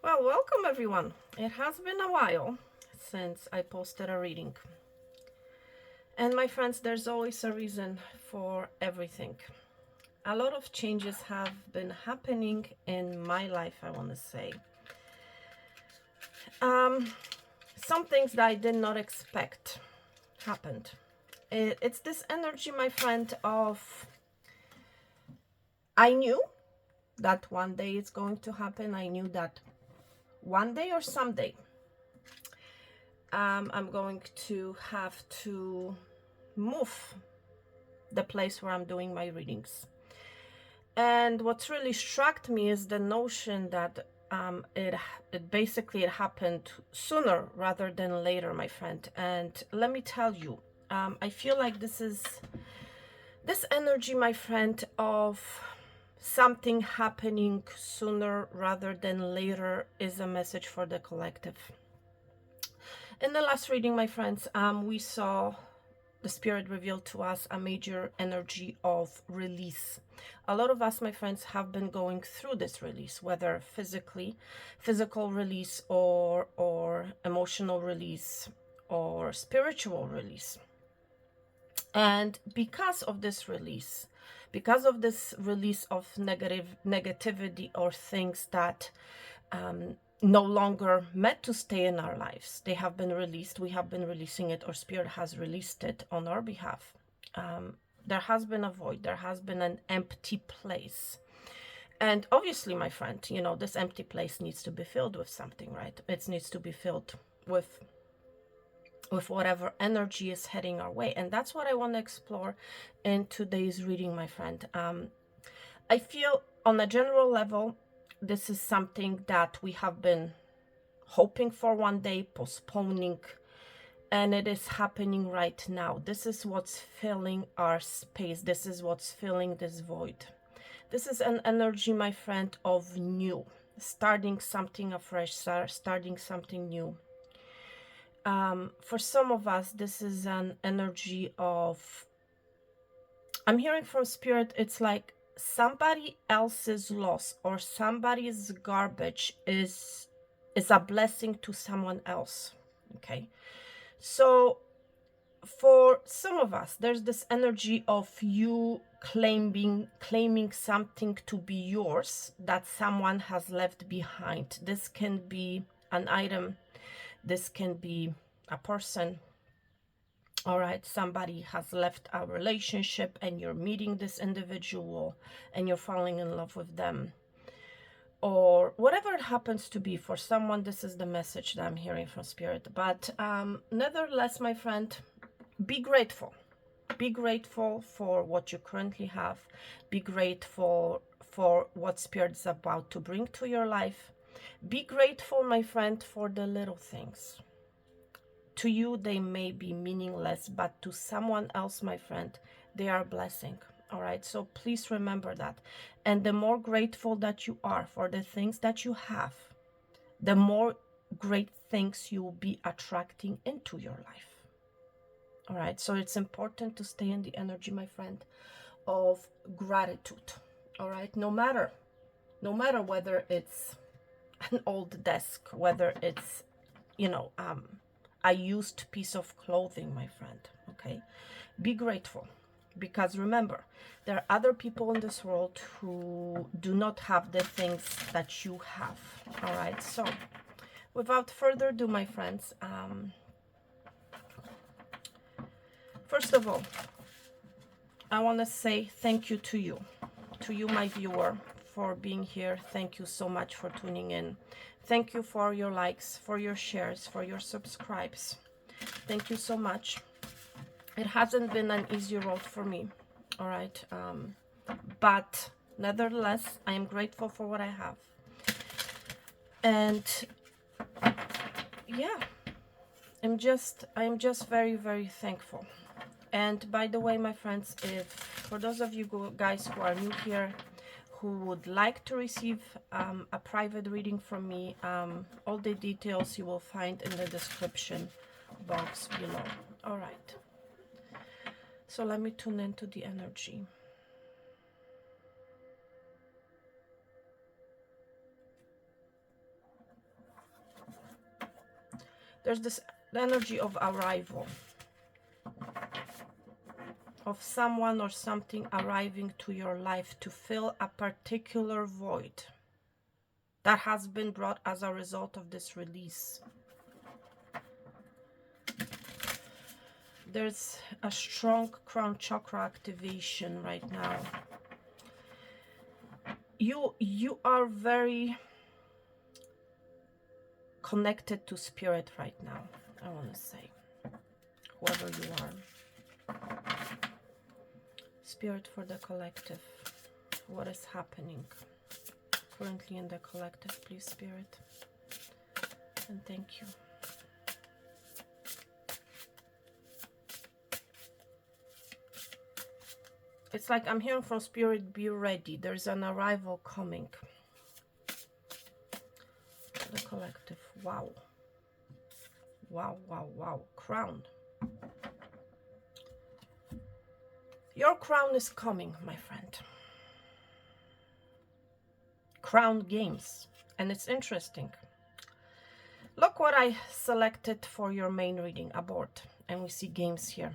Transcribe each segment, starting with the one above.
Well, welcome everyone. It has been a while since I posted a reading. And my friends, there's always a reason for everything. A lot of changes have been happening in my life, I want to say. Um, some things that I did not expect happened. It's this energy, my friend, of I knew that one day it's going to happen. I knew that one day or someday I'm going to have to move the place where I'm doing my readings. And what's really struck me is the notion that it basically it happened sooner rather than later, my friend. And let me tell you, I feel like this energy, my friend, of something happening sooner rather than later is a message for the collective. In the last reading, my friends, we saw the spirit revealed to us a major energy of release. A lot of us, my friends, have been going through this release, whether physical release or emotional release or spiritual release. And because of this release, of negativity or things that no longer meant to stay in our lives, they have been released. We have been releasing it, or spirit has released it on our behalf. There has been a void, there has been an empty place. And obviously, my friend, this empty place needs to be filled with something, right? It needs to be filled with whatever energy is heading our way. And that's what I want to explore in today's reading, my friend. I feel on a general level, this is something that we have been hoping for one day, postponing, and it is happening right now. This is what's filling our space. This is what's filling this void. This is an energy, my friend, of new, starting something afresh, starting something new. For some of us, this is an energy of, I'm hearing from spirit, it's like somebody else's loss or somebody's garbage is a blessing to someone else. Okay, so for some of us, there's this energy of you claiming something to be yours that someone has left behind. This can be an item, this can be a person. All right, somebody has left a relationship and you're meeting this individual and you're falling in love with them, or whatever it happens to be. For someone, this is the message that I'm hearing from spirit. But nevertheless, my friend, be grateful. Be grateful for what you currently have. Be grateful for what spirit is about to bring to your life. Be grateful, my friend, for the little things. To you, they may be meaningless, but to someone else, my friend, they are a blessing. All right, so please remember that. And the more grateful that you are for the things that you have, the more great things you will be attracting into your life. All right, so it's important to stay in the energy, my friend, of gratitude. All right, no matter whether it's an old desk, whether it's a used piece of clothing, my friend. Okay, be grateful, because remember, there are other people in this world who do not have the things that you have. All right, so without further ado, my friends, first of all, I want to say thank you to you, my viewer, for being here. Thank you so much for tuning in. Thank you for your likes, for your shares, for your subscribes. Thank you so much. It hasn't been an easy road for me, all right, but nevertheless, I am grateful for what I have. And yeah, I'm just very, very thankful. And by the way, my friends, if for those of you guys who are new here, who would like to receive a private reading from me, all the details you will find in the description box below. All right, so let me tune into the energy. There's this energy of arrival, of someone or something arriving to your life to fill a particular void that has been brought as a result of this release. There's a strong crown chakra activation right now. You are very connected to spirit right now, I want to say, whoever you are. Spirit for the collective. What is happening currently in the collective, please, Spirit? And thank you. It's like I'm hearing from Spirit, be ready. There's an arrival coming. The collective. Wow. Wow, wow, wow. Crown. Your crown is coming, my friend. Crown games. And it's interesting. Look what I selected for your main reading. Abort. And we see games here.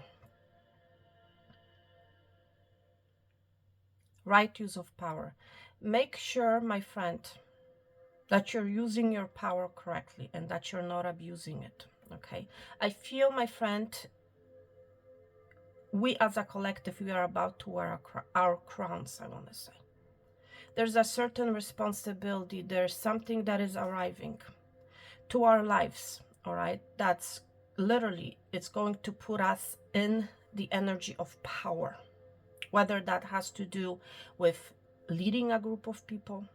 Right use of power. Make sure, my friend, that you're using your power correctly and that you're not abusing it. Okay? I feel, my friend, we as a collective, we are about to wear our crowns, I want to say. There's a certain responsibility. There's something that is arriving to our lives, all right? That's literally, it's going to put us in the energy of power. Whether that has to do with leading a group of people,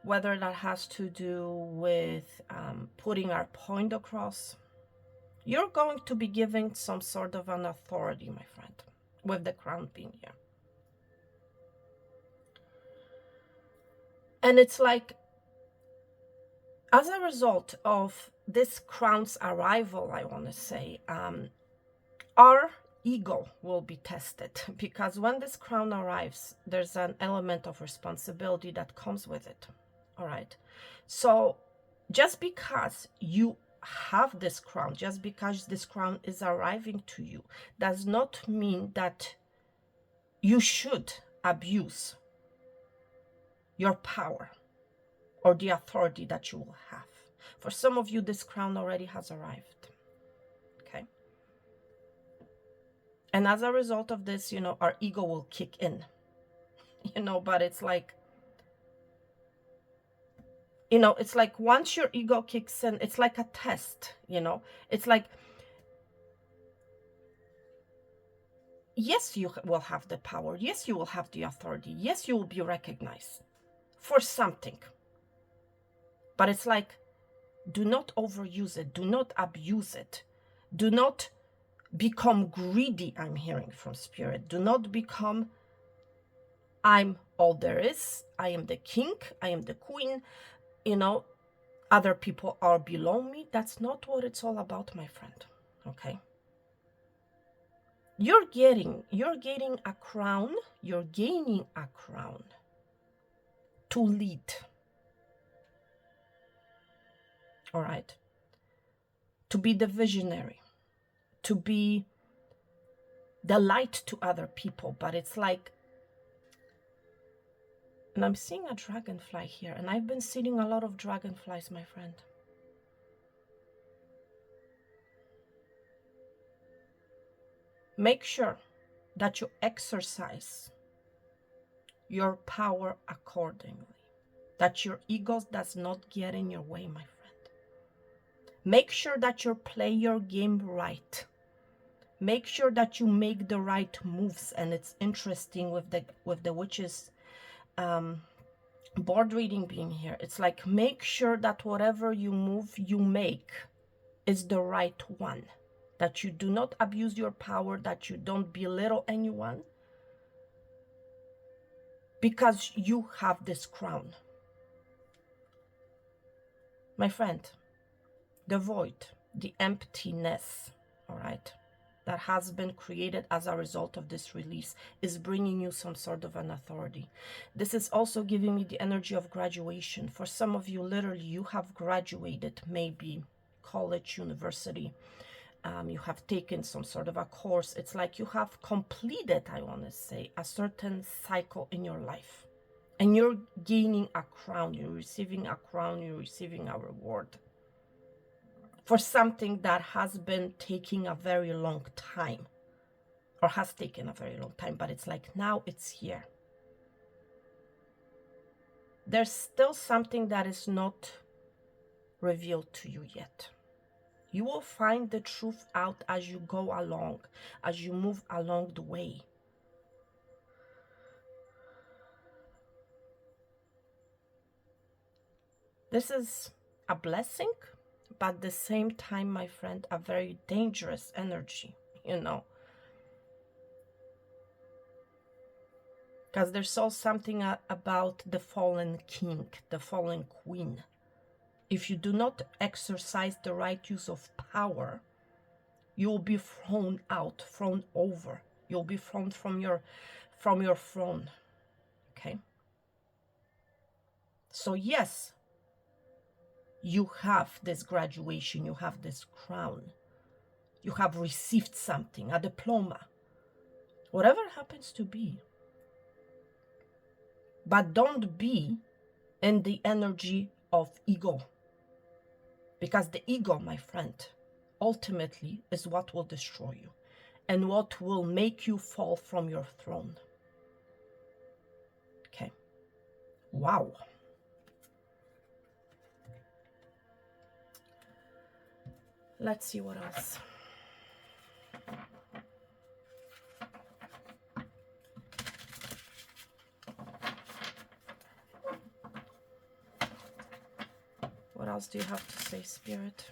whether that has to do with putting our point across, you're going to be giving some sort of an authority, my friend, with the crown being here. And it's like, as a result of this crown's arrival, I want to say, our ego will be tested, because when this crown arrives, there's an element of responsibility that comes with it. All right. So just because you have this crown, just because this crown is arriving to you, does not mean that you should abuse your power or the authority that you will have. For some of you, this crown already has arrived. Okay. And as a result of this, you know, our ego will kick in, you know, but it's like, you know, it's like once your ego kicks in, it's like a test, you know, it's like, yes, you will have the power. Yes, you will have the authority. Yes, you will be recognized for something. But it's like, do not overuse it. Do not abuse it. Do not become greedy, I'm hearing from Spirit. Do not become, I'm all there is. I am the king. I am the queen. You know, other people are below me. That's not what it's all about, my friend. Okay? You're getting a crown. You're gaining a crown to lead. All right? To be the visionary. To be the light to other people. But it's like, and I'm seeing a dragonfly here, and I've been seeing a lot of dragonflies, my friend. Make sure that you exercise your power accordingly, that your ego does not get in your way, my friend. Make sure that you play your game right. Make sure that you make the right moves. And it's interesting with the witches board reading being here. It's like, make sure that whatever you move you make is the right one, that you do not abuse your power, that you don't belittle anyone, because you have this crown. My friend, the void, the emptiness, all right, that has been created as a result of this release is bringing you some sort of an authority. This is also giving me the energy of graduation. For some of you, literally, you have graduated maybe college, university, you have taken some sort of a course. It's like you have completed, I want to say, a certain cycle in your life. And you're gaining a crown, you're receiving a crown, you're receiving a reward for something that has been taking a very long time, or has taken a very long time, but it's like now it's here. There's still something that is not revealed to you yet. You will find the truth out as you go along, as you move along the way. This is a blessing, but at the same time, my friend, a very dangerous energy, you know. Because there's also something about the fallen king, the fallen queen. If you do not exercise the right use of power, you'll be thrown out, thrown over. You'll be thrown from your throne. Okay? So yes, you have this graduation, you have this crown. You have received something, a diploma. Whatever happens to be. But don't be in the energy of ego. Because the ego, my friend, ultimately is what will destroy you and what will make you fall from your throne. Okay. Wow. Let's see what else. What else do you have to say, Spirit?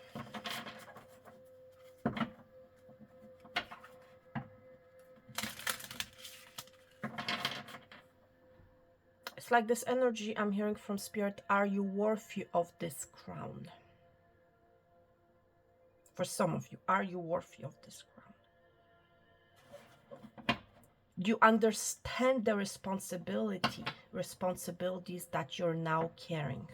It's like this energy I'm hearing from Spirit. Are you worthy of this crown? For some of you, are you worthy of this crown? Do you understand the responsibilities that you're now carrying?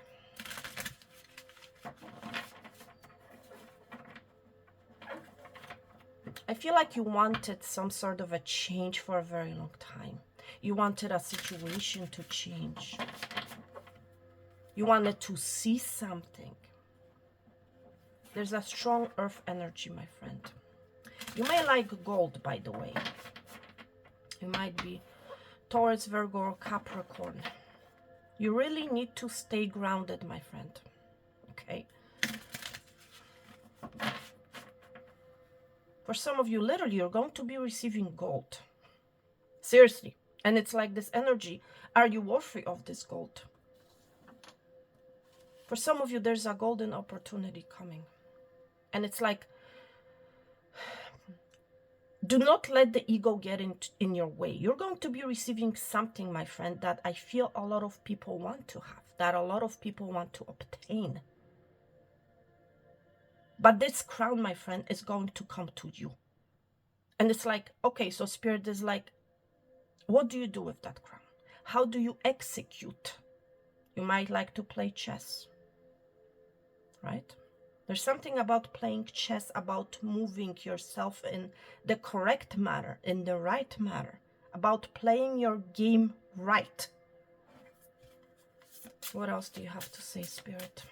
I feel like you wanted some sort of a change for a very long time. You wanted a situation to change. You wanted to see something. There's a strong earth energy, my friend. You may like gold, by the way. You might be Taurus, Virgo, or Capricorn. You really need to stay grounded, my friend. Okay? For some of you, literally, you're going to be receiving gold. Seriously. And it's like this energy. Are you worthy of this gold? For some of you, there's a golden opportunity coming. And it's like, do not let the ego get in your way. You're going to be receiving something, my friend, that I feel a lot of people want to have, that a lot of people want to obtain. But this crown, my friend, is going to come to you. And it's like, okay, so Spirit is like, what do you do with that crown? How do you execute? You might like to play chess, right? There's something about playing chess, about moving yourself in the correct manner, in the right manner, about playing your game right. What else do you have to say, Spirit?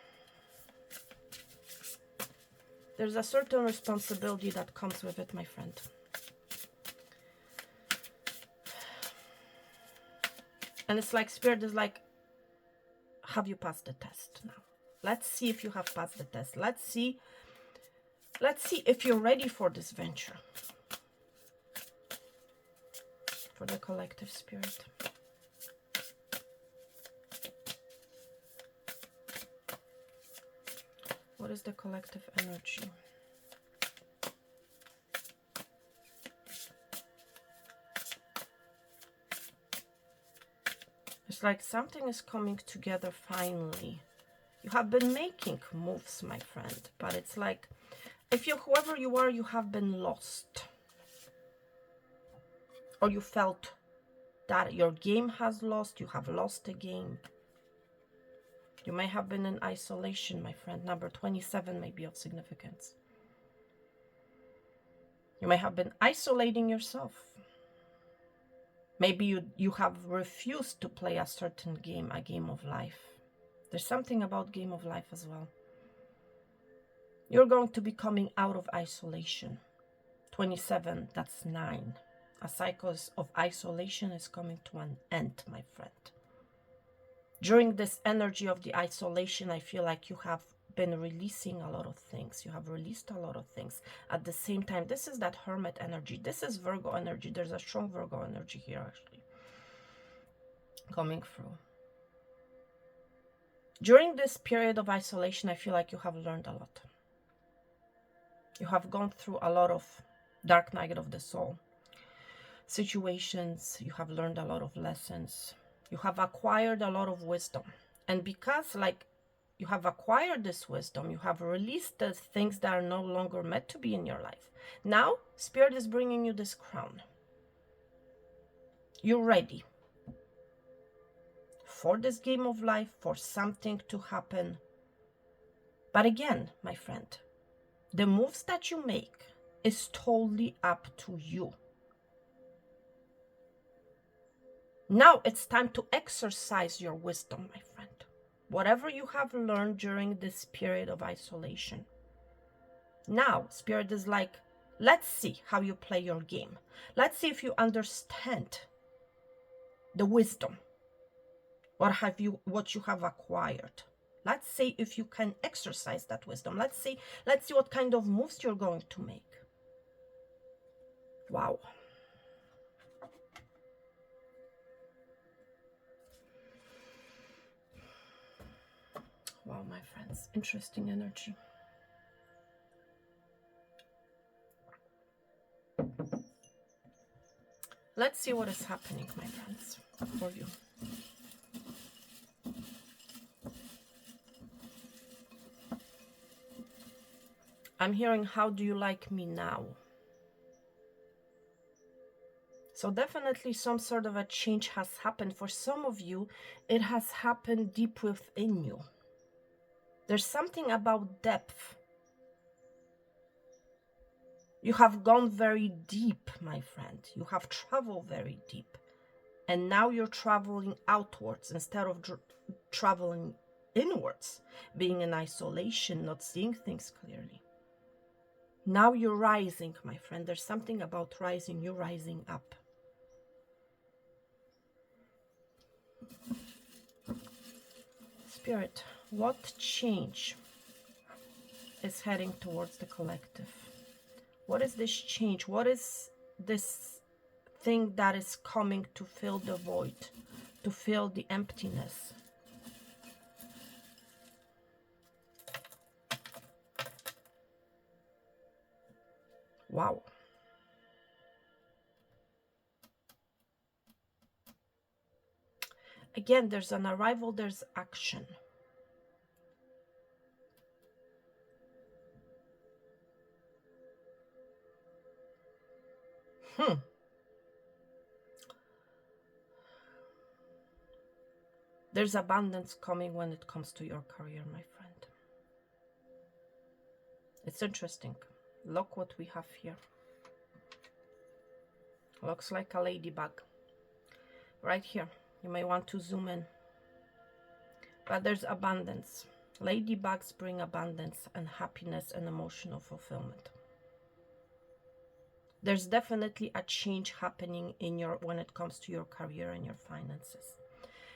There's a certain responsibility that comes with it, my friend. And it's like Spirit is like, have you passed the test now? Let's see if you have passed the test. Let's see if you're ready for this venture. For the collective, Spirit. What is the collective energy? It's like something is coming together finally. You have been making moves, my friend, but it's like, if you, whoever you are, you have been lost. Or you felt that your game has lost, you have lost the game. You may have been in isolation, my friend. Number 27 may be of significance. You may have been isolating yourself. Maybe you have refused to play a certain game, a game of life. There's something about game of life as well. You're going to be coming out of isolation. 27, that's 9. A cycle of isolation is coming to an end, my friend. During this energy of the isolation, I feel like you have been releasing a lot of things. You have released a lot of things. At the same time, this is that Hermit energy. This is Virgo energy. There's a strong Virgo energy here, actually, coming through. During this period of isolation, I feel like you have learned a lot. You have gone through a lot of dark night of the soul situations. You have learned a lot of lessons. You have acquired a lot of wisdom. And because like you have acquired this wisdom, you have released the things that are no longer meant to be in your life. Now, Spirit is bringing you this crown. You're ready for this game of life, for something to happen. But again, my friend, the moves that you make is totally up to you. Now it's time to exercise your wisdom, my friend. Whatever you have learned during this period of isolation. Now, Spirit is like, let's see how you play your game. Let's see if you understand the wisdom. What you have acquired. Let's see if you can exercise that wisdom. Let's see what kind of moves you're going to make. Wow. Wow, my friends, interesting energy. Let's see what is happening, my friends, for you. I'm hearing, how do you like me now? So definitely some sort of a change has happened. For some of you, it has happened deep within you. There's something about depth. You have gone very deep, my friend. You have traveled very deep. And now you're traveling outwards instead of traveling inwards, being in isolation, not seeing things clearly. Now you're rising, my friend. There's something about rising. You're rising up. Spirit, what change is heading towards the collective? What is this change? What is this thing that is coming to fill the void, to fill the emptiness? Wow. Again, there's an arrival, there's action. There's abundance coming when it comes to your career, my friend. It's interesting. Look what we have here. Looks like a ladybug. Right here. You may want to zoom in. But there's abundance. Ladybugs bring abundance and happiness and emotional fulfillment. There's definitely a change happening in when it comes to your career and your finances.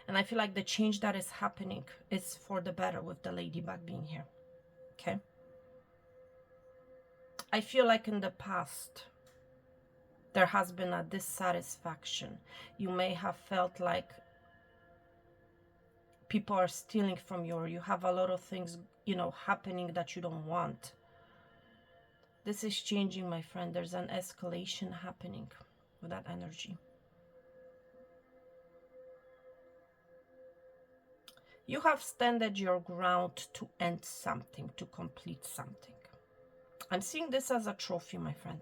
And I feel like the change that is happening is for the better with the ladybug being here. Okay? I feel like in the past, there has been a dissatisfaction. You may have felt like people are stealing from you, or you have a lot of things, happening that you don't want. This is changing, my friend. There's an escalation happening with that energy. You have standed your ground to end something, to complete something. I'm seeing this as a trophy, my friend.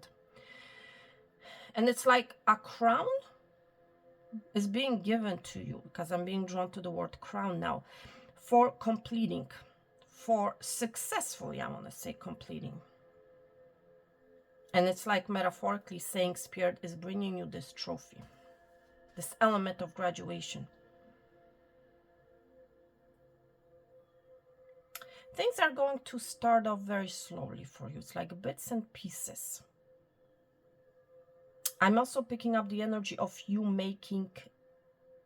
And it's like a crown is being given to you, because I'm being drawn to the word crown now. for completing, for successfully, I want to say completing. And it's like metaphorically saying Spirit is bringing you this trophy, this element of graduation. Things are going to start off very slowly for you. It's like bits and pieces. I'm also picking up the energy of you making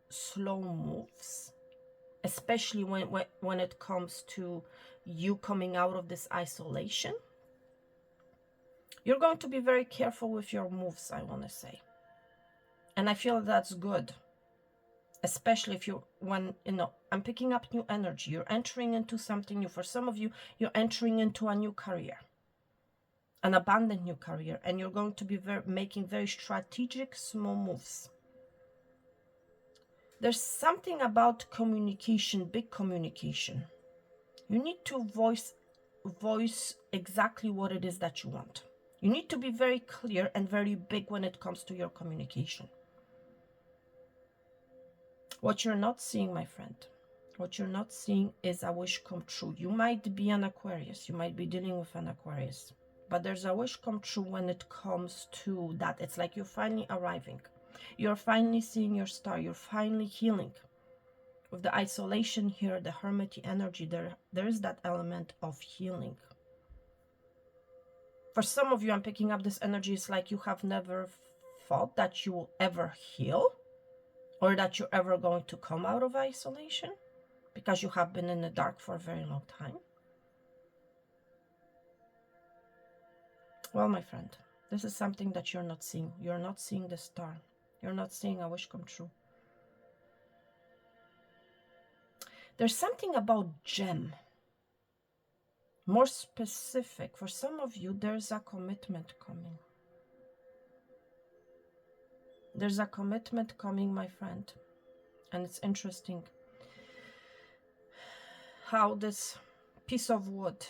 slow moves, especially when it comes to you coming out of this isolation. You're going to be very careful with your moves, I want to say. And I feel that's good. Especially if I'm picking up new energy. You're entering into something new. For some of you, you're entering into a new career. An abundant new career. And you're going to be making very strategic small moves. There's something about communication, big communication. You need to voice exactly what it is that you want. You need to be very clear and very big when it comes to your communication. What you're not seeing, my friend, what you're not seeing is a wish come true. You might be an Aquarius. You might be dealing with an Aquarius. But there's a wish come true when it comes to that. It's like you're finally arriving. You're finally seeing your star. You're finally healing. With the isolation here, the hermit energy, there is that element of healing. For some of you, I'm picking up this energy. It's like you have never thought that you will ever heal, or that you're ever going to come out of isolation, because you have been in the dark for a very long time. Well, my friend, this is something that you're not seeing. You're not seeing the star. You're not seeing a wish come true. There's something about gem. More specific, for some of you, there's a commitment coming. There's a commitment coming, my friend. And it's interesting how this piece of wood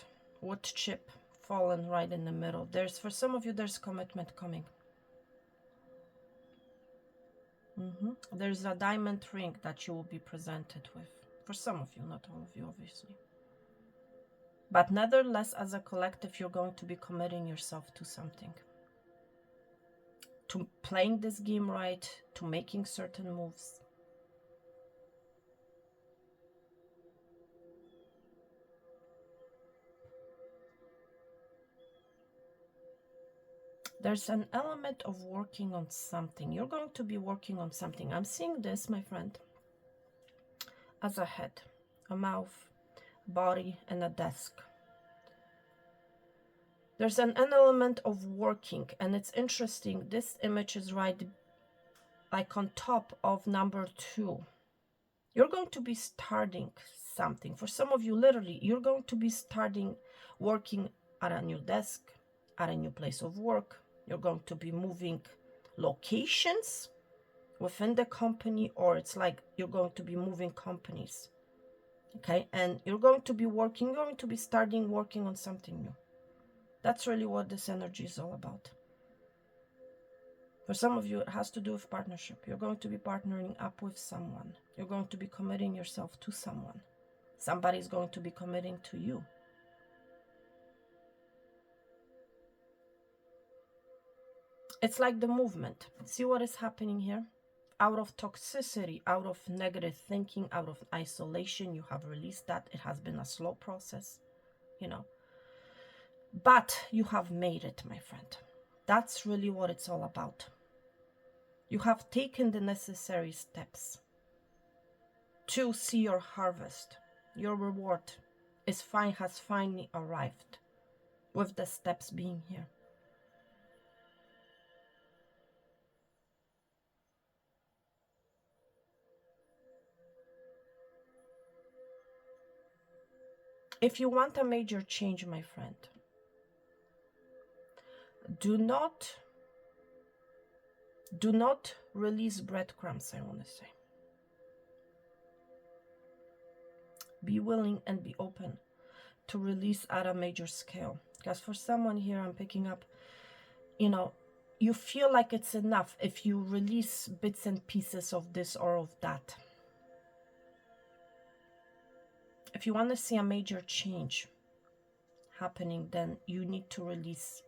chip, fallen right in the middle. For some of you, there's commitment coming. There's a diamond ring that you will be presented with. For some of you, not all of you, obviously. But nevertheless, as a collective, you're going to be committing yourself to something. To playing this game right, to making certain moves. There's an element of working on something. You're going to be working on something. I'm seeing this, my friend, as a head, a mouth, body, and a desk. There's an element of working, and it's interesting. This image is right like on top of number 2. You're going to be starting something. For some of you, literally, you're going to be starting working at a new desk, at a new place of work. You're going to be moving locations within the company, or it's like you're going to be moving companies. Okay, and you're going to be starting working on something new. That's really what this energy is all about. For some of you, it has to do with partnership. You're going to be partnering up with someone. You're going to be committing yourself to someone. Somebody's going to be committing to you. It's like the movement. See what is happening here? Out of toxicity, out of negative thinking, out of isolation, you have released that. It has been a slow process, But you have made it, my friend. That's really what it's all about. You have taken the necessary steps to see your harvest. Your reward has finally arrived, with the steps being here. If you want a major change, my friend, do not release breadcrumbs, I want to say. Be willing and be open to release at a major scale. Because for someone here, I'm picking up, you feel like it's enough if you release bits and pieces of this or of that. if you want to see a major change happening, then you need to release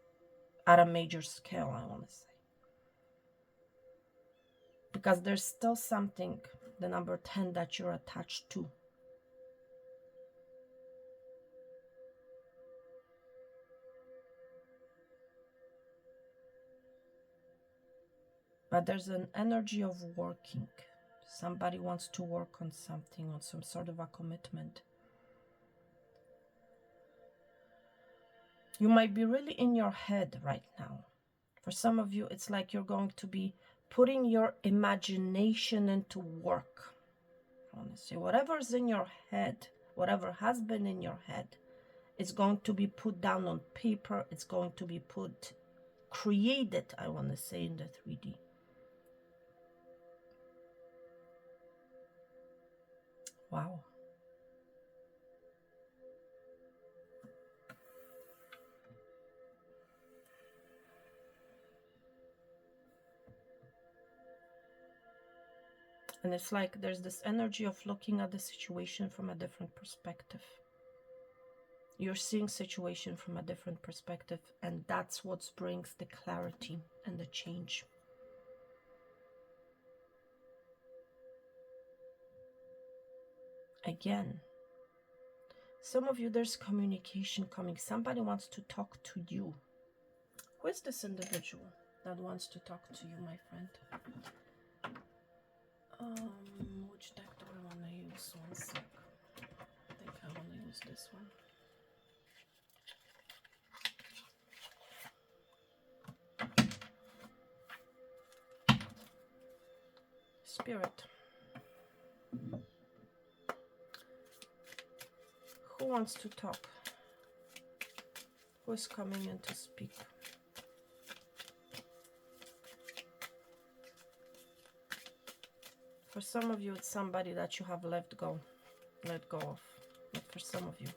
at a major scale, I want to say. Because there's still something, the number 10, that you're attached to. But there's an energy of working. Somebody wants to work on something, on some sort of a commitment. You might be really in your head right now. For some of you, it's like you're going to be putting your imagination into work. I want to say whatever's in your head, whatever has been in your head, it's going to be put down on paper. It's going to be created, I want to say, in the 3D. Wow. And it's like there's this energy of looking at the situation from a different perspective. You're seeing situation from a different perspective, and that's what brings the clarity and the change. Again, some of you, there's communication coming. Somebody wants to talk to you. Who is this individual that wants to talk to you, my friend? Which deck do I want to use? One sec. I think I want to use this one. Spirit. Who wants to talk? Who is coming in to speak? For some of you, it's somebody that you have let go of. But for some of you,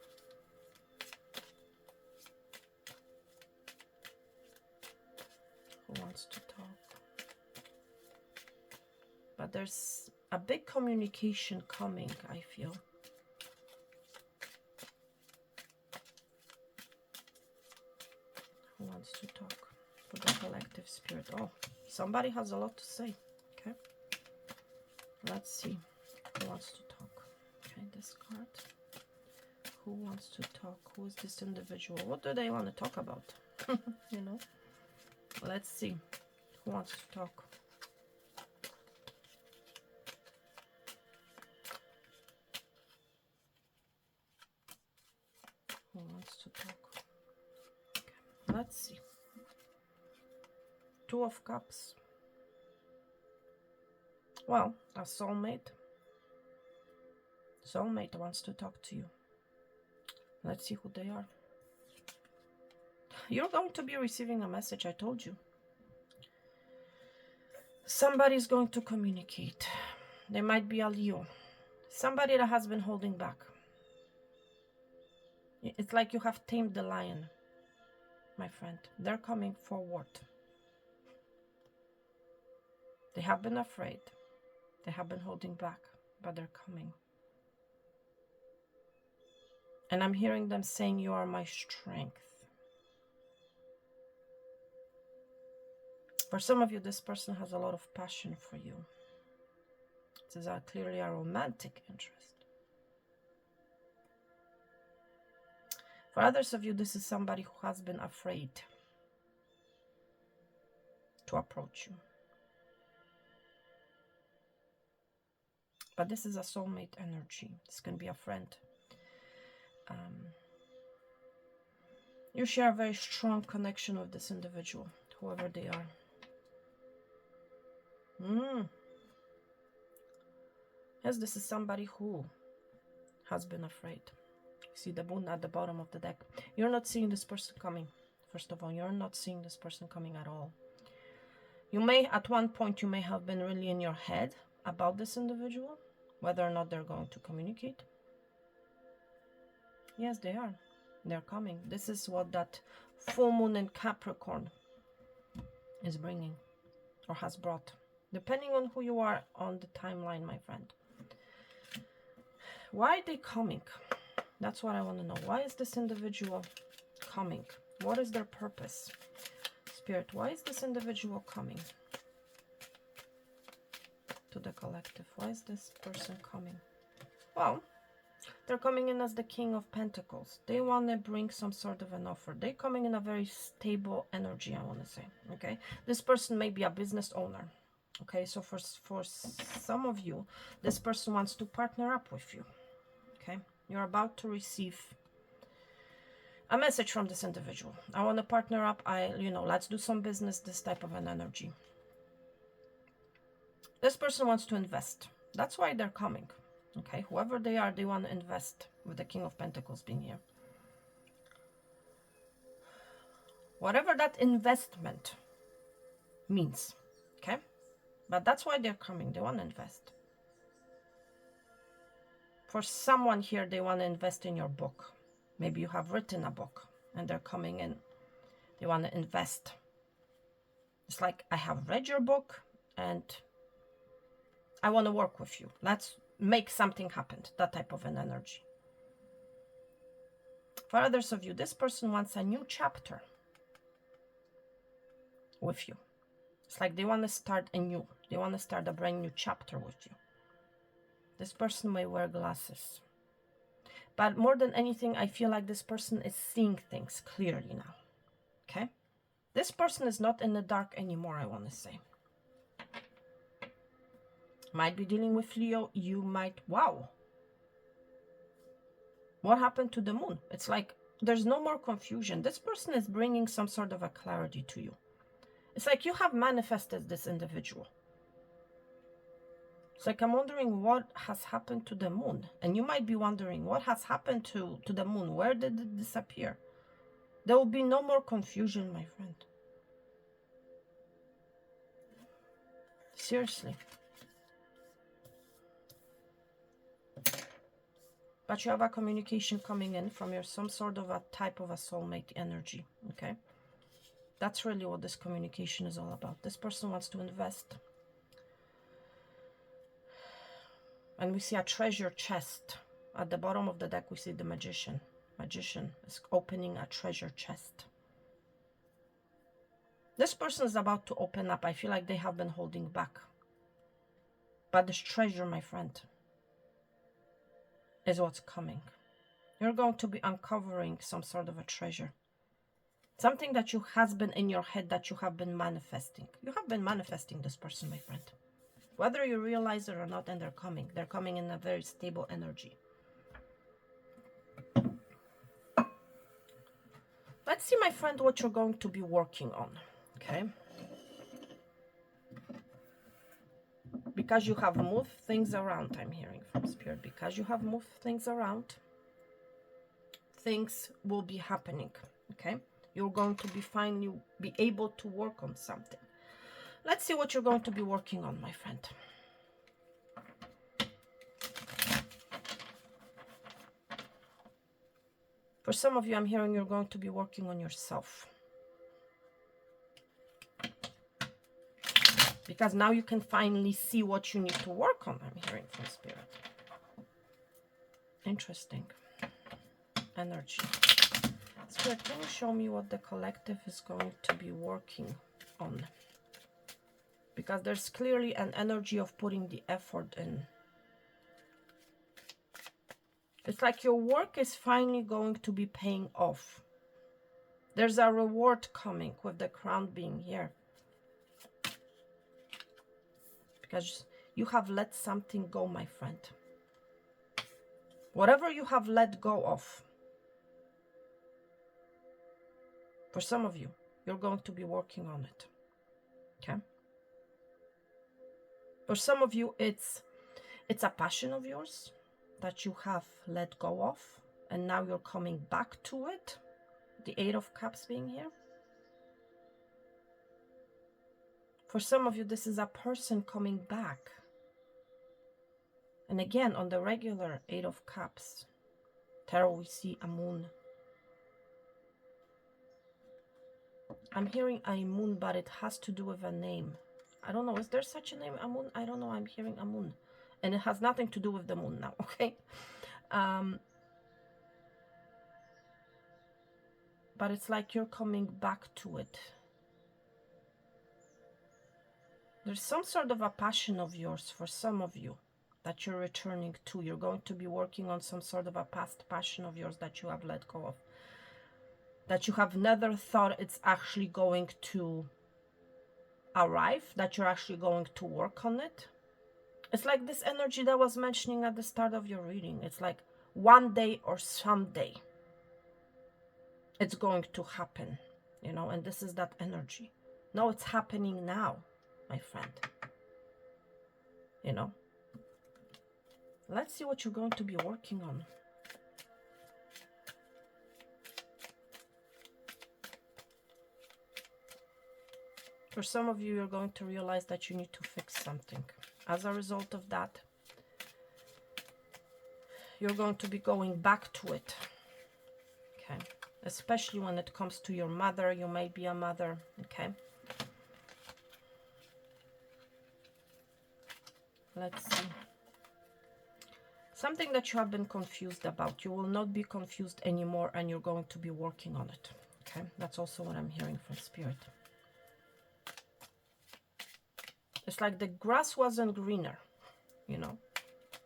who wants to talk? But there's a big communication coming, I feel. Who wants to talk for the collective spirit? Oh, somebody has a lot to say. Okay. Let's see. Who wants to talk? Okay, this card. Who wants to talk? Who is this individual? What do they want to talk about? You know? Let's see. Who wants to talk? Who wants to talk? Okay, let's see. Two of Cups. Well, a soulmate. Soulmate wants to talk to you. Let's see who they are. You're going to be receiving a message, I told you. Somebody's going to communicate. They might be a Leo. Somebody that has been holding back. It's like you have tamed the lion, my friend. They're coming forward. They have been afraid. They have been holding back, but they're coming. And I'm hearing them saying, you are my strength. For some of you, this person has a lot of passion for you. This is clearly a romantic interest. For others of you, this is somebody who has been afraid to approach you. But this is a soulmate energy. This can be a friend. You share a very strong connection with this individual, whoever they are. Yes, this is somebody who has been afraid. You see the moon at the bottom of the deck. You're not seeing this person coming. First of all, you're not seeing this person coming at all. You may, at one point, you may have been really in your head about this individual, whether or not they're going to communicate. Yes, they are. They're coming. This is what that full moon in Capricorn is bringing or has brought, depending on who you are on the timeline, my friend. Why are they coming? That's what I want to know. Why is this individual coming? What is their purpose? Spirit, why is this individual coming to the collective? Why is this person coming? Well, they're coming in as the King of Pentacles. They want to bring some sort of an offer. They're coming in a very stable energy, I want to say. Okay, this person may be a business owner. Okay, so for some of you, this person wants to partner up with you. Okay, you're about to receive a message from this individual. I want to partner up. Let's do some business. This type of an energy. This person wants to invest. That's why they're coming. Okay, whoever they are, they want to invest, with the King of Pentacles being here. Whatever that investment means, okay? But that's why they're coming. They want to invest. For someone here, they want to invest in your book. Maybe you have written a book and they're coming in. They want to invest. It's like, I have read your book and I want to work with you. Let's make something happen. That type of an energy. For others of you, this person wants a new chapter with you. It's like they want to start anew. They want to start a brand new chapter with you. This person may wear glasses. But more than anything, I feel like this person is seeing things clearly now. Okay? This person is not in the dark anymore, I want to say. Might be dealing with Leo. You might, wow. What happened to the moon? It's like there's no more confusion. This person is bringing some sort of a clarity to you. It's like you have manifested this individual. It's like I'm wondering what has happened to the moon. And you might be wondering what has happened to the moon. Where did it disappear? There will be no more confusion, my friend. Seriously. But you have a communication coming in from some sort of a type of a soulmate energy, okay? That's really what this communication is all about. This person wants to invest. And we see a treasure chest. At the bottom of the deck, we see the Magician. Magician is opening a treasure chest. This person is about to open up. I feel like they have been holding back. But this treasure, my friend, is what's coming. You're going to be uncovering some sort of a treasure. Something that has been in your head that you have been manifesting. You have been manifesting this person, my friend. Whether you realize it or not, and they're coming. They're coming in a very stable energy. Let's see, my friend, what you're going to be working on. Okay? Because you have moved things around, I'm hearing from Spirit. Because you have moved things around, things will be happening. Okay? You're going to finally be able to work on something. Let's see what you're going to be working on, my friend. For some of you, I'm hearing you're going to be working on yourself. Because now you can finally see what you need to work on, I'm hearing from Spirit. Interesting. Energy. Spirit, can you show me what the collective is going to be working on? Because there's clearly an energy of putting the effort in. It's like your work is finally going to be paying off. There's a reward coming with the crown being here. Because you have let something go, my friend. Whatever you have let go of, for some of you, you're going to be working on it. Okay? For some of you, it's a passion of yours that you have let go of, and now you're coming back to it. The Eight of Cups being here. For some of you, this is a person coming back. And again, on the regular Eight of Cups, tarot, we see a moon. I'm hearing a moon, but it has to do with a name. I don't know. Is there such a name, Amun? I don't know. I'm hearing Amun. And it has nothing to do with the moon now, okay? but it's like you're coming back to it. There's some sort of a passion of yours for some of you that you're returning to. You're going to be working on some sort of a past passion of yours that you have let go of, that you have never thought it's actually going to arrive, that you're actually going to work on it. It's like this energy that I was mentioning at the start of your reading. It's like one day or someday it's going to happen, you know, and this is that energy. No, it's happening now, my friend. You know, let's see what you're going to be working on. For some of you, you're going to realize that you need to fix something. As a result of that, you're going to be going back to it. Okay. Especially when it comes to your mother. You may be a mother. Okay. Let's see. Something that you have been confused about. You will not be confused anymore, and you're going to be working on it. Okay. That's also what I'm hearing from Spirit. It's like the grass wasn't greener, you know,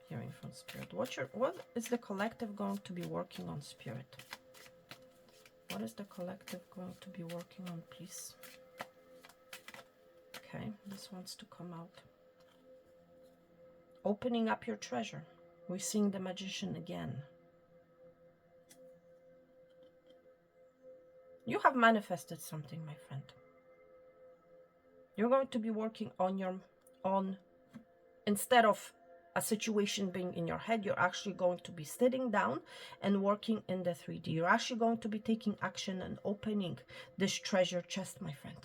hearing from Spirit. What is the collective going to be working on, Spirit? What is the collective going to be working on, please? Okay, this wants to come out. Opening up your treasure. We're seeing the Magician again. You have manifested something, my friend. You're going to be working on instead of a situation being in your head, you're actually going to be sitting down and working in the 3D. You're actually going to be taking action and opening this treasure chest, my friend.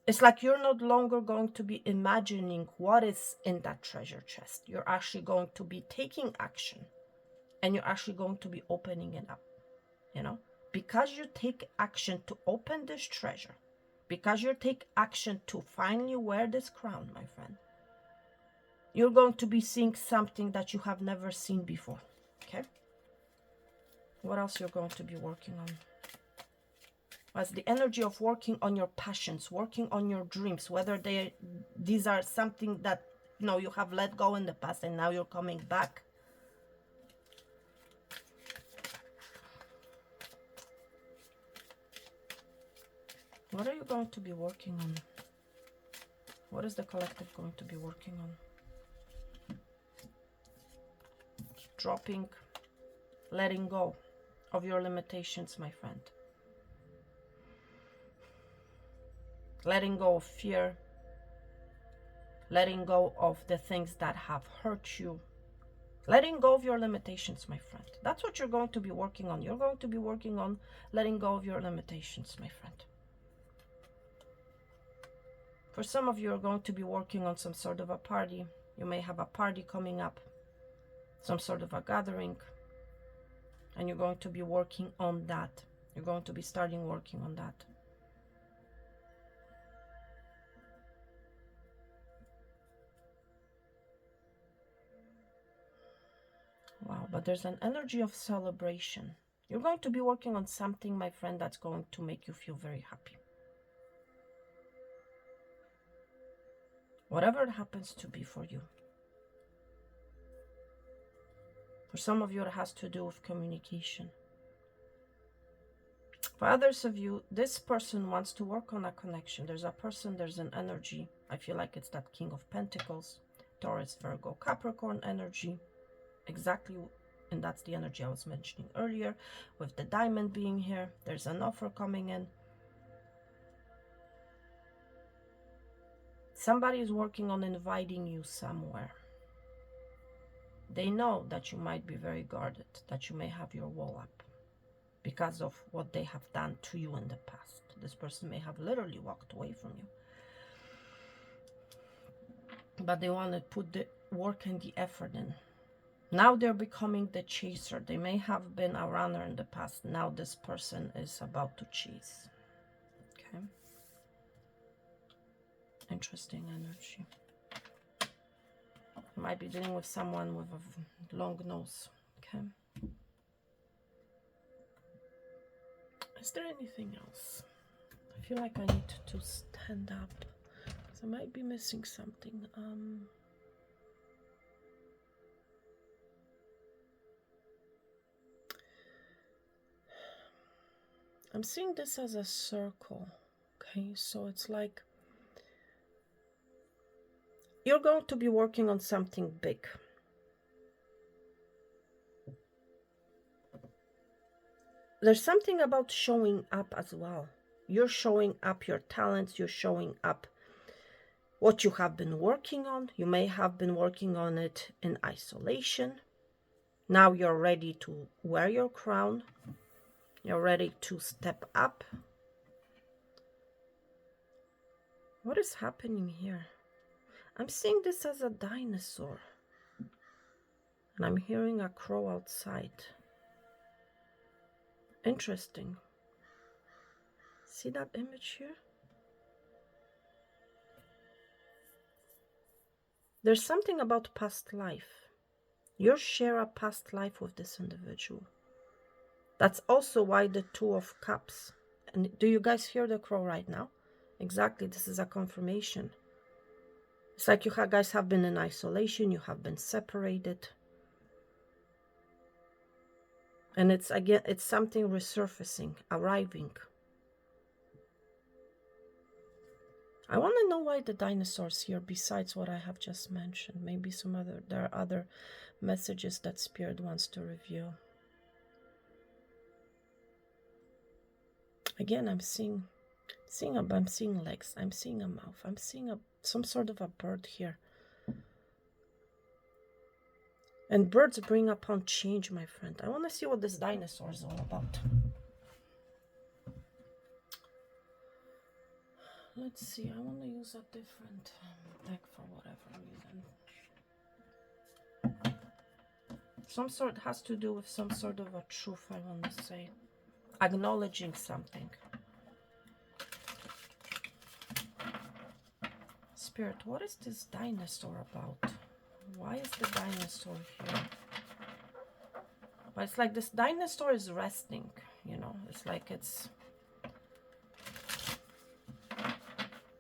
It's like you're no longer going to be imagining what is in that treasure chest. You're actually going to be taking action, and you're actually going to be opening it up, you know, because you take action to open this treasure. Because you take action to finally wear this crown, my friend, you're going to be seeing something that you have never seen before. Okay? What else you're going to be working on? As the energy of working on your passions, working on your dreams, whether these are something that, you know, you have let go in the past and now you're coming back. What are you going to be working on? What is the collective going to be working on? Dropping, letting go of your limitations, my friend. Letting go of fear. Letting go of the things that have hurt you. Letting go of your limitations, my friend. That's what you're going to be working on. You're going to be working on letting go of your limitations, my friend. For some of you are going to be working on some sort of a party. You may have a party coming up, some sort of a gathering, and you're going to be working on that. You're going to be starting working on that. Wow, but there's an energy of celebration. You're going to be working on something, my friend, that's going to make you feel very happy. Whatever it happens to be for you. For some of you, it has to do with communication. For others of you, this person wants to work on a connection. There's a person, there's an energy. I feel like it's that King of Pentacles, Taurus, Virgo, Capricorn energy. Exactly, and that's the energy I was mentioning earlier with the diamond being here. There's an offer coming in. Somebody is working on inviting you somewhere. They know that you might be very guarded, that you may have your wall up because of what they have done to you in the past. This person may have literally walked away from you. But they want to put the work and the effort in. Now they're becoming the chaser. They may have been a runner in the past. Now this person is about to chase. Okay. Interesting energy. You might be dealing with someone with a long nose. Okay. Is there anything else? I feel like I need to stand up because I might be missing something. I'm seeing this as a circle. Okay, so it's like you're going to be working on something big. There's something about showing up as well. You're showing up your talents, you're showing up what you have been working on. You may have been working on it in isolation. Now you're ready to wear your crown. You're ready to step up. What is happening here? I'm seeing this as a dinosaur. And I'm hearing a crow outside. Interesting. See that image here? There's something about past life. You share a past life with this individual. That's also why the Two of Cups. And do you guys hear the crow right now? Exactly, this is a confirmation. It's like you guys have been in isolation, you have been separated. And it's again, it's something resurfacing, arriving. I want to know why the dinosaurs here, besides what I have just mentioned. Maybe there are other messages that Spirit wants to reveal. Again, I'm seeing legs, I'm seeing a mouth, I'm seeing some sort of a bird here. And birds bring upon change, my friend. I want to see what this dinosaur is all about. Let's see, I want to use a different deck for whatever reason. Some sort has to do with some sort of a truth, I want to say. Acknowledging something. Spirit, what is this dinosaur about? Why is the dinosaur here? But it's like this dinosaur is resting, you know. It's like it's...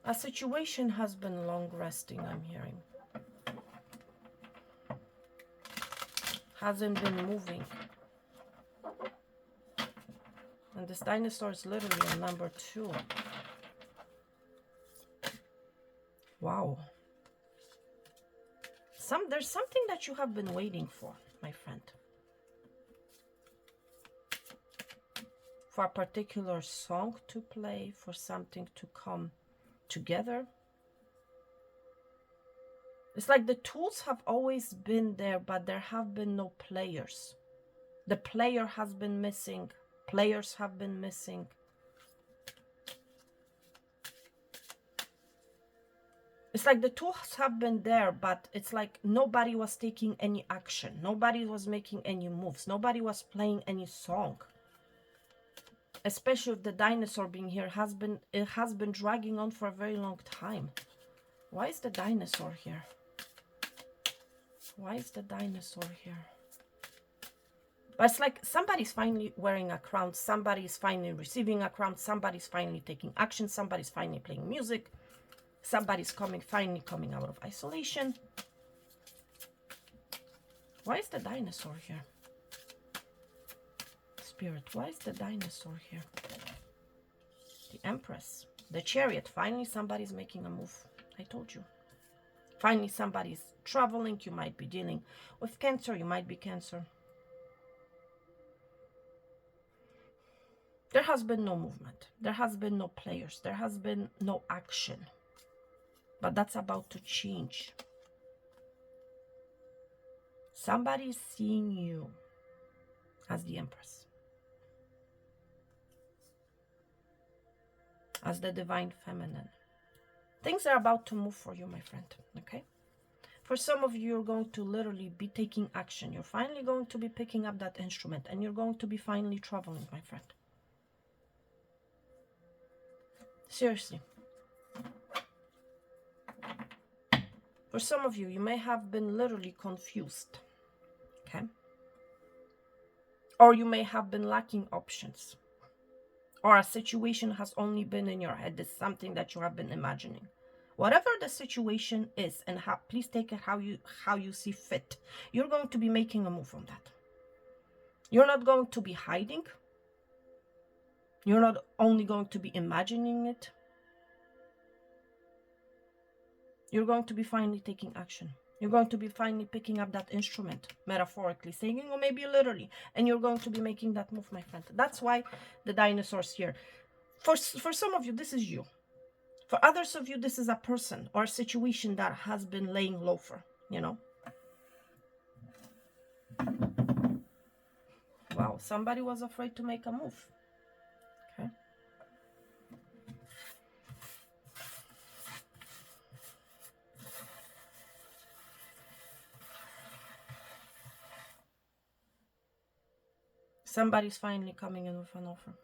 a situation has been long resting, I'm hearing. Hasn't been moving. And this dinosaur is literally on number 2. Wow. There's something that you have been waiting for, my friend. For a particular song to play, for something to come together. It's like the tools have always been there, but there have been no players. The player has been missing. Players have been missing. It's like the tools have been there, but it's like nobody was taking any action. Nobody was making any moves. Nobody was playing any song. Especially with the dinosaur being here, it has been dragging on for a very long time. Why is the dinosaur here? Why is the dinosaur here? But it's like somebody's finally wearing a crown. Somebody's finally receiving a crown. Somebody's finally taking action. Somebody's finally playing music. Somebody's finally coming out of isolation. Why is the dinosaur here? Spirit, why is the dinosaur here? The Empress. The Chariot. Finally somebody's making a move. I told you. Finally somebody's traveling. You might be dealing with Cancer. You might be Cancer. There has been no movement. There has been no players. There has been no action. But that's about to change. Somebody's seeing you as the Empress. As the Divine Feminine. Things are about to move for you, my friend. Okay? For some of you, you're going to literally be taking action. You're finally going to be picking up that instrument. And you're going to be finally traveling, my friend. Seriously. For some of you, you may have been literally confused. Okay? Or you may have been lacking options. or a situation has only been in your head. It's something that you have been imagining. Whatever the situation is, and please take it how you see fit. You're going to be making a move on that. You're not going to be hiding. You're not only going to be imagining it. You're going to be finally taking action. You're going to be finally picking up that instrument, metaphorically saying, or maybe literally, and you're going to be making that move, my friend. That's why the dinosaur's here. For some of you, this is you. For others of you, this is a person or a situation that has been laying low for, you know. Wow, somebody was afraid to make a move. Okay. Somebody's finally coming in with an offer.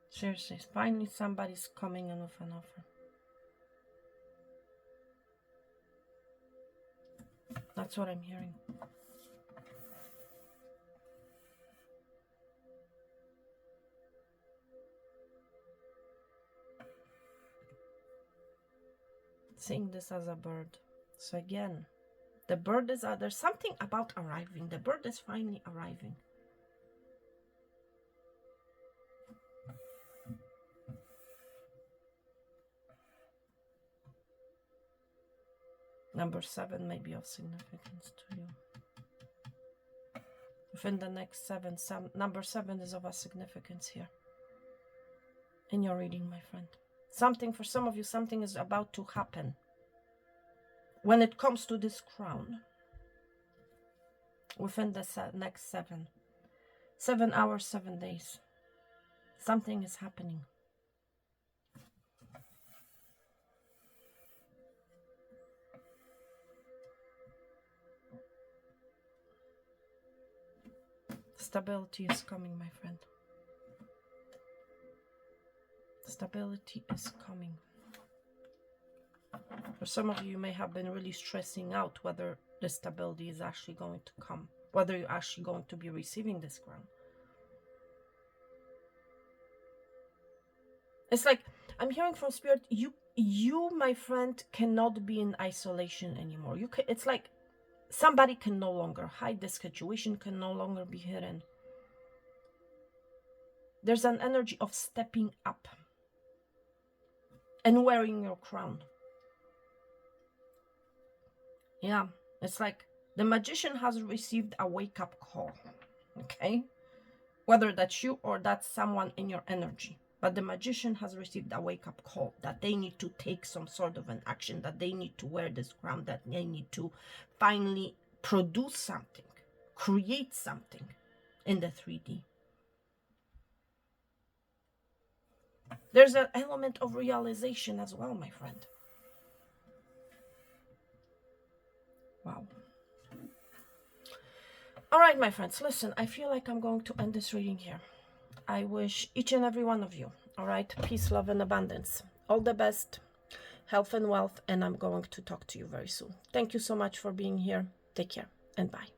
Seriously, finally somebody's coming in with an offer. That's what I'm hearing. Seeing this as a bird. So again, the bird is there's something about arriving. The bird is finally arriving. Number 7 may be of significance to you. Within the next 7, number 7 is of a significance here in your reading, my friend. Something, for some of you, something is about to happen. When it comes to this crown, within the next 7 hours, 7 days, something is happening. Stability is coming, my friend. Stability is coming. For some of you, you may have been really stressing out whether the stability is actually going to come, whether you're actually going to be receiving this crown. It's like, I'm hearing from Spirit, you, my friend, cannot be in isolation anymore. It's like somebody can no longer hide. The situation can no longer be hidden. There's an energy of stepping up and wearing your crown. Yeah, it's like the magician has received a wake-up call, okay? Whether that's you or that's someone in your energy. But the magician has received a wake-up call that they need to take some sort of an action, that they need to wear this crown, that they need to finally produce something, create something in the 3D. There's an element of realization as well, my friend. Wow. All right, my friends, listen, I feel like I'm going to end this reading here. I wish each and every one of you, all right, peace, love, and abundance. All the best, health and wealth, and I'm going to talk to you very soon. Thank you so much for being here. Take care, and bye.